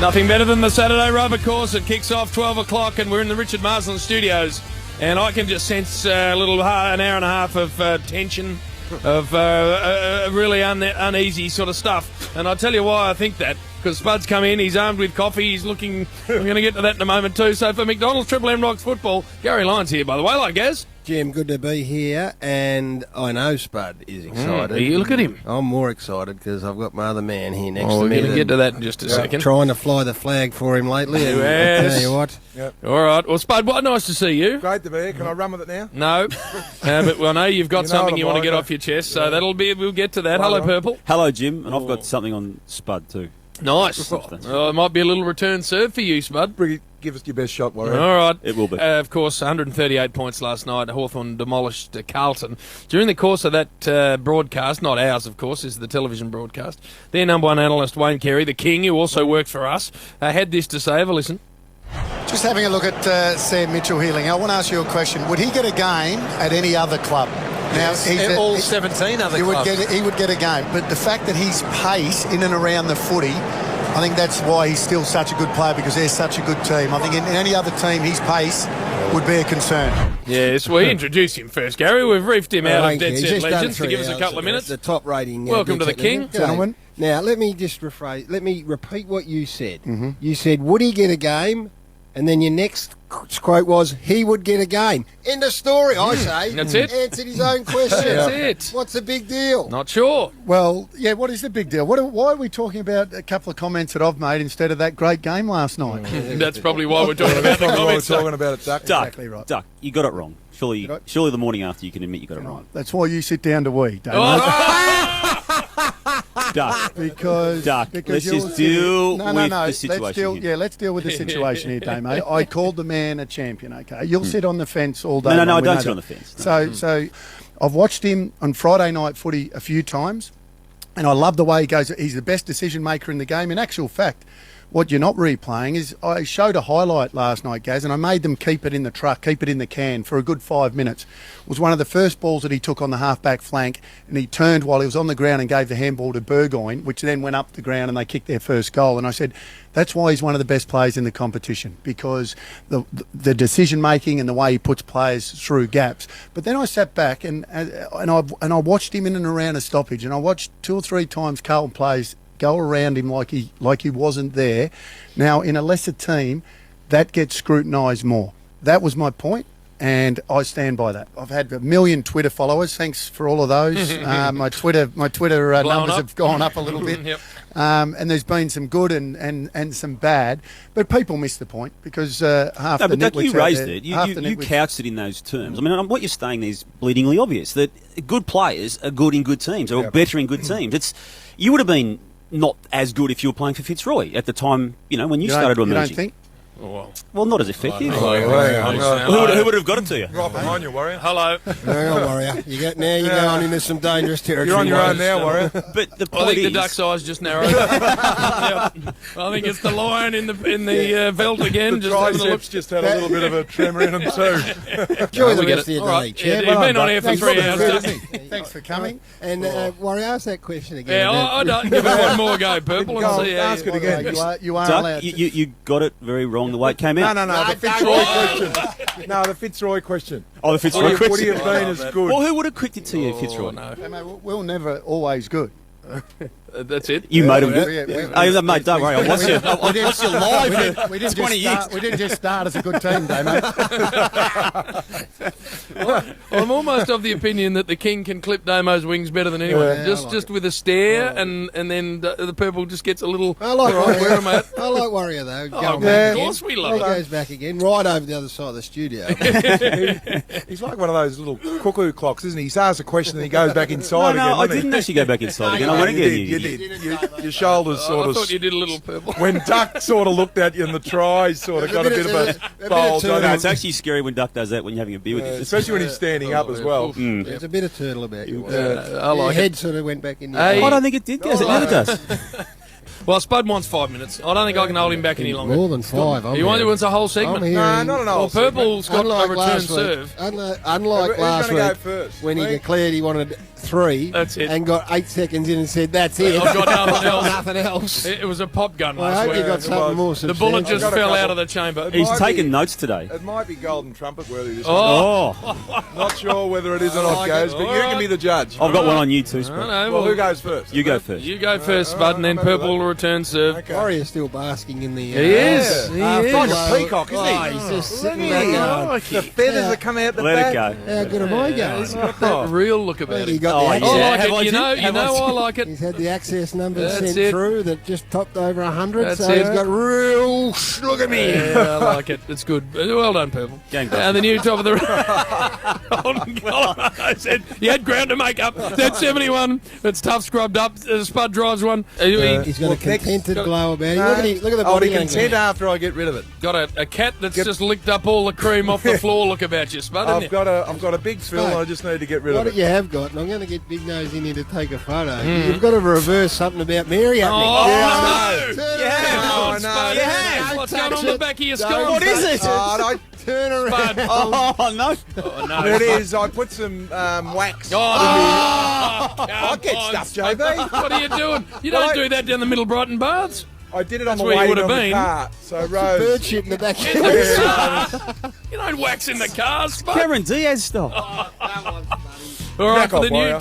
Nothing better than the Saturday rubber course. It kicks off 12 o'clock and we're in the Richard Marsland studios. And I can just sense an hour and a half of tension, of really uneasy sort of stuff. And I'll tell you why I think that. Because Spud's come in, he's armed with coffee, he's looking... We're going to get to that in a moment too. So for McDonald's Triple M Rocks Football, Gary Lyons here, by the way. Like Gaz. Jim, good to be here, and I know Spud is excited. You look at him. I'm more excited because I've got my other man here next to We're me. going to get to that in just a second. Trying to fly the flag for him lately, and I tell you what. Yep. All right. Well, Spud, nice to see you. Great to be here. Can I run with it now? No. But I know you've got something you want to get like, off your chest, so we'll get to that. Hello, Purple. Hello, Jim, and I've got something on Spud too. Nice. It might be a little return serve for you, Spud. Give us your best shot, Warrior. All right. It will be. Of course, 138 points last night. Hawthorn demolished Carlton. During the course of that broadcast, not ours, of course, is the television broadcast, their number one analyst, Wayne Carey, the King, who also works for us, had this to say. Have a listen. Just having a look at Sam Mitchell-Healing. I want to ask you a question. Would he get a game at any other club? Now, all 17 other clubs. He would get a game. But the fact that his pace in and around the footy, I think that's why he's still such a good player, because they're such a good team. I think in any other team, his pace would be a concern. Yes, we introduced him first, Gary. We've briefed him out of Dead He's Set just Legends done to give us a 3 couple of minutes. The top rating. Welcome to the King. Gentlemen. Now, let me just rephrase. Let me repeat what you said. You said, would he get a game? And then your next quote was, he would get a game. End of story, I say. That's it. Answered his own question. That's it. What's the big deal? Not sure. Well, yeah, what is the big deal? Why are we talking about a couple of comments that I've made instead of that great game last night? That's probably why we're talking about the We're comments. talking about it, Duck. Exactly right. Duck, you got it wrong. Surely the morning after you can admit you got it wrong. That's why you sit down to wee, don't Duck, Because let's you'll just sit- deal no, with no. the situation here. Let's deal with the situation here, Damo. I called the man a champion. Okay, you'll sit on the fence all day. No, long, I we don't know sit on that. the fence. So I've watched him on Friday night footy a few times, and I love the way he goes. He's the best decision maker in the game. In actual fact, what you're not replaying is I showed a highlight last night, Gaz, and I made them keep it in the truck, keep it in the can for a good 5 minutes. It was one of the first balls that he took on the half-back flank, and he turned while he was on the ground and gave the handball to Burgoyne, which then went up the ground and they kicked their first goal. And I said, that's why he's one of the best players in the competition, because the decision-making and the way he puts players through gaps. But then I sat back and I watched him in and around a stoppage, and I watched 2 or 3 times Carlton players go around him like he wasn't there. Now, in a lesser team, that gets scrutinised more. That was my point, and I stand by that. I've had 1 million Twitter followers. Thanks for all of those. My Twitter numbers have gone up a little bit. Yep. And there's been some good and some bad, but people miss the point because half the But nitwits you out raised there- it. half the You nitwits- couched it in those terms. I mean, what you're saying there is bleedingly obvious, that good players are good in good teams, or better in good teams. You would have been not as good if you were playing for Fitzroy at the time, when you started You don't emerging. think? Well, not as effective. Hello. Who would have got it to you? Right behind you, Warrior. Hello. Hang on, Warrior. Now you're going into some dangerous territory. You're on your own now, Warrior. But the I point think the is, duck's eyes just narrowed. Yep. I think it's the lion in the veld again. The Just having a look. triceps just had a little bit of a tremor in them too. Enjoy the we get rest of it. your All right. day, Chair. You've been on here for Thanks 3 for hours. the- hasn't he? Thanks for coming. And Warrior, ask that question again. Yeah, I don't. Give it one more go, Purple, Go and on, see how ask it again. You are allowed. Duck, you got it very wrong the way it came out. No, the Fitzroy question. No, the Fitzroy question. Oh, the Fitzroy Would question. he have been as good? Well, who would have quicked it to you, Fitzroy? no. Hey, mate, we're never always good. That's it. You made him Yeah, good. yeah, Mate, don't worry. I'll watch you live We for didn't 20 years. We didn't just start as a good team, Damo. I'm almost of the opinion that the King can clip Damo's wings better than anyone. Yeah, just with a stare, and then the Purple just gets a little. I like right, where am I at? I like Warrior, though. Oh, Going of back course again. we love He it. goes back again, right over the other side of the studio. He's like one of those little cuckoo clocks, isn't he? He asks a question and he goes back inside No, I again. didn't actually go back inside again. I went You again. did. You did. Your shoulders sort I of. thought you did a little Purple. When Duck sort of looked at you and the tries sort of got a bit of a bulge. turn. No, it's actually scary when Duck does that when you're having a beer with you. Especially when he's standing up as well. There's a bit of turtle about you. I Your like it. head sort of went back in your Hey. I don't think it did, Gaz. It never does. Well, Spud wants 5 minutes. I don't think I can hold him back any longer. More than 5. You wants a whole segment? I'm hearing, No, not an Well, old Purple's got a return last serve. week, unlike last Who's gonna go week, first? when he Me? declared he wanted 3 That's it. and got 8 seconds in and said, that's it. I've got nothing else. Nothing else. It was a pop gun Well, I last hope you week. got something more The bullet substantial. just I've got a fell couple. out of the chamber. It He's might taking be- notes today. It might be golden trumpet worthy this Oh, Oh, Not sure whether it is or not, like guys, it. but All you right. can be the judge. I've got one on you too, I Spud. know. Well, who goes first? You go first. You go first, Spud, and then Purple will return serve. Okay. Warrior's still basking in the... He is. He is. Like a peacock, isn't he? Oh, he's just sitting Look at there him. going, The feathers that come out the Let back. it go. how good am I going? He's got that real look about He him. got Oh, the yeah. I access, like Have it. I You too? know, Have I I too? like it. he's had the access numbers That's sent it. through that just topped over 100, That's so it. he's got real... Look at me. Yeah, I like it. It's good. Well done, Purple. Gangbusters. And the new top of the... I said you had ground to make up. That's 71. It's tough, scrubbed up. Spud drives one. He's got Well, a contented next- glow about him. Look at him. Look at the I'll be body language. content after I get rid of it. Got a cat that's just licked up all the cream off the floor. Look about you, Spud. I've Haven't you? got a big fill. Spud. I just need to get rid What of you it. have got, and I'm going to get Big Nose in here to take a photo. You've got to reverse something about Mary happening. Oh, Yeah, no. Turn You have. around. Come on, no, Spud. you have. What's Don't going on touch the it. back of your Don't skull? What is it? Oh, Turn around. Spud. Oh, no. Oh, no. it is. I put some wax. Oh, I get come stuff, on, JB. What are you doing? You Well, don't do that down the middle Brighton Baths. I did it on That's the where you way would on have the been. car. So Bird Rose. shit in the back. In the car. You don't wax in the cars, Spud. Cameron Diaz style. All right, Back for off, the new Warrior.